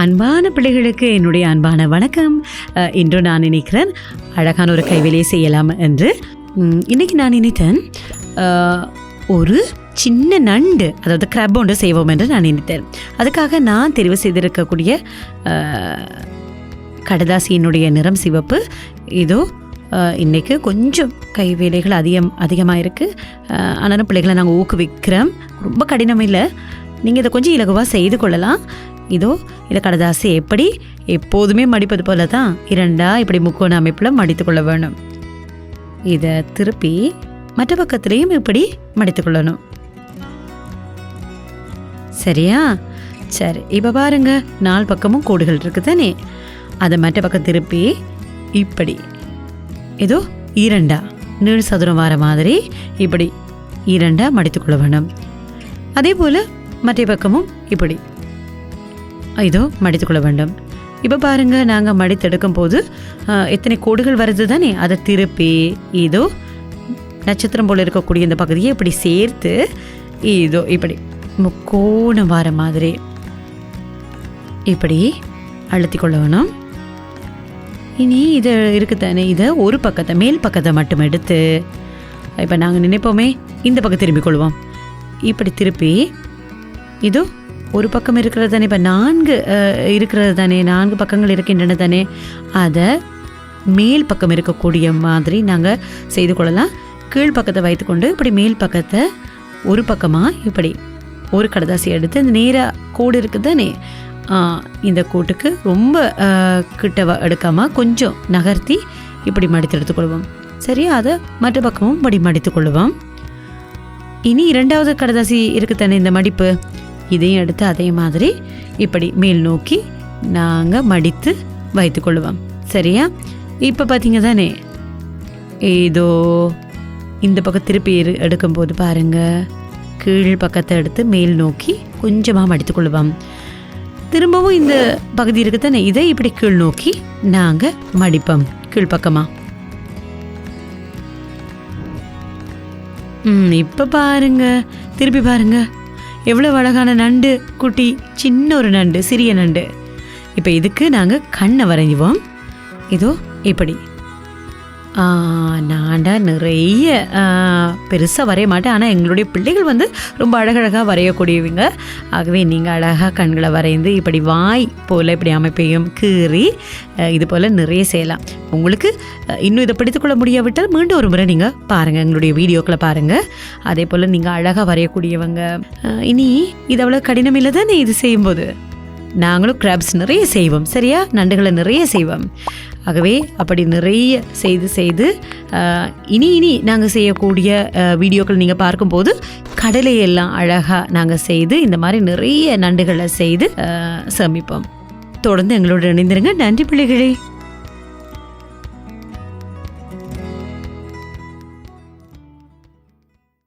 அன்பான பிள்ளைகளுக்கு என்னுடைய அன்பான வணக்கம். இன்று நான் நினைக்கிறேன் அழகான ஒரு கைவேலையை செய்யலாம் என்று. இன்றைக்கி நான் நினைத்தேன் ஒரு சின்ன நண்டு, அதாவது கிரப் ஒன்று செய்வோம் என்று நான் நினைத்தேன். அதுக்காக நான் தெரிவு செய்திருக்கக்கூடிய கடதாசியினுடைய நிறம் சிவப்பு. இதோ இன்றைக்கு கொஞ்சம் கைவேலைகள் அதிகமாக இருக்குது. ஆனாலும் பிள்ளைகளை நாங்கள் ஊக்குவிக்கிறோம். ரொம்ப கடினம் இல்லை, நீங்கள் இதை கொஞ்சம் இலகுவாக செய்து கொள்ளலாம். இதோ இதை கடதாசி எப்படி எப்போதுமே மடிப்பது போல தான் இரண்டாக இப்படி முக்கோண அமைப்பில் மடித்து கொள்ள வேணும். இதை திருப்பி மற்ற பக்கத்துலேயும் இப்படி மடித்து கொள்ளணும். சரியா? சரி, இப்போ பாருங்க, 4 பக்கமும் கோடுகள் இருக்குது தானே, அதை மற்ற பக்கம் திருப்பி இப்படி ஏதோ இரண்டா நீள் சதுரம் வர மாதிரி இப்படி இரண்டா மடித்து கொள்ள வேணும். அதே போல் மற்ற பக்கமும் இப்படி இதோ மடித்து கொள்ள வேண்டும். இப்போ பாருங்கள், நாங்கள் மடித்தெடுக்கும் போது எத்தனை கோடுகள் வருது தானே, அதை திருப்பி இதோ நட்சத்திரம் போல் இருக்கக்கூடிய இந்த பகுதியை இப்படி சேர்த்து இதோ இப்படி முக்கோணம் வர மாதிரி இப்படி அழுத்தி கொள்ள வேணும். இனி இது இருக்குதானே, இதை ஒரு பக்கத்தை மேல் பக்கத்தை மட்டும் எடுத்து இப்போ நாங்கள் நினைப்போமே இந்த பக்கம் திரும்பிக் கொள்வோம். இப்படி திருப்பி இதோ ஒரு பக்கம் இருக்கிறது தானே, இப்போ 4 இருக்கிறது தானே, 4 பக்கங்கள் இருக்கின்றன தானே, அதை மேல் பக்கம் இருக்கக்கூடிய மாதிரி நாங்கள் செய்து கொள்ளலாம். கீழ் பக்கத்தை வைத்துக்கொண்டு இப்படி மேல் பக்கத்தை ஒரு பக்கமாக இப்படி ஒரு கடதாசி எடுத்து இந்த நேராக கோடு இருக்குது தானே, இந்த கோட்டுக்கு ரொம்ப கிட்ட எடுக்காமல் கொஞ்சம் நகர்த்தி இப்படி மடித்து எடுத்துக்கொள்வோம். சரியா? அதை மற்ற பக்கமும் இப்படி மடித்து கொள்வோம். இனி 2வது கடதாசி இருக்குது தானே, இந்த மடிப்பு, இதையும் எடுத்து அதே மாதிரி இப்படி மேல் நோக்கி நாங்கள் மடித்து வைத்து கொள்வோம். சரியா? இப்போ பார்த்தீங்க தானே, ஏதோ இந்த பக்கம் திருப்பி எடுக்கும்போது பாருங்கள், கீழ் பக்கத்தை எடுத்து மேல் நோக்கி கொஞ்சமாக மடித்து கொள்வோம். திரும்பவும் இந்த பகுதி இருக்குது தானே, இதை இப்படி கீழ் நோக்கி நாங்கள் மடிப்போம் கீழ்ப்பக்கமாக. இப்போ பாருங்க, திருப்பி பாருங்க, எவ்வளோ அழகான நண்டு குட்டி, சின்ன ஒரு நண்டு, சிறிய நண்டு. இப்போ இதுக்கு நாங்கள் கண்ணை வரைஞ்சுவோம். இதோ இப்படி. நான்டா நிறைய பெருசாக வரைய மாட்டேன், ஆனால் எங்களுடைய பிள்ளைகள் வந்து ரொம்ப அழகழகாக வரையக்கூடியவங்க. ஆகவே நீங்கள் அழகாக கண்களை வரைந்து இப்படி வாய் போல் இப்படி அமைப்பையும் கீறி இது போல் நிறைய செய்யலாம். உங்களுக்கு இன்னும் இதை படித்துக்கொள்ள முடியாவிட்டால் மீண்டும் ஒரு முறை நீங்கள் பாருங்கள், எங்களுடைய வீடியோக்களை பாருங்கள். அதே போல் நீங்கள் அழகாக வரையக்கூடியவங்க. இனி இது அவ்வளோ கடினம் இல்லை தானே இது செய்யும்போது. நாங்களும் கிராப்ஸ் நிறைய செய்வோம். சரியா? நண்டுகளை நிறைய செய்வோம். ஆகவே அப்படி நிறைய செய்து இனி நாங்கள் செய்யக்கூடிய வீடியோக்கள் நீங்கள் பார்க்கும்போது கடலையெல்லாம் அழகாக நாங்கள் செய்து இந்த மாதிரி நிறைய நண்டுகளை செய்து சமைப்போம். தொடர்ந்து எங்களோட இணைந்திருங்க. நன்றி பிள்ளைகளே.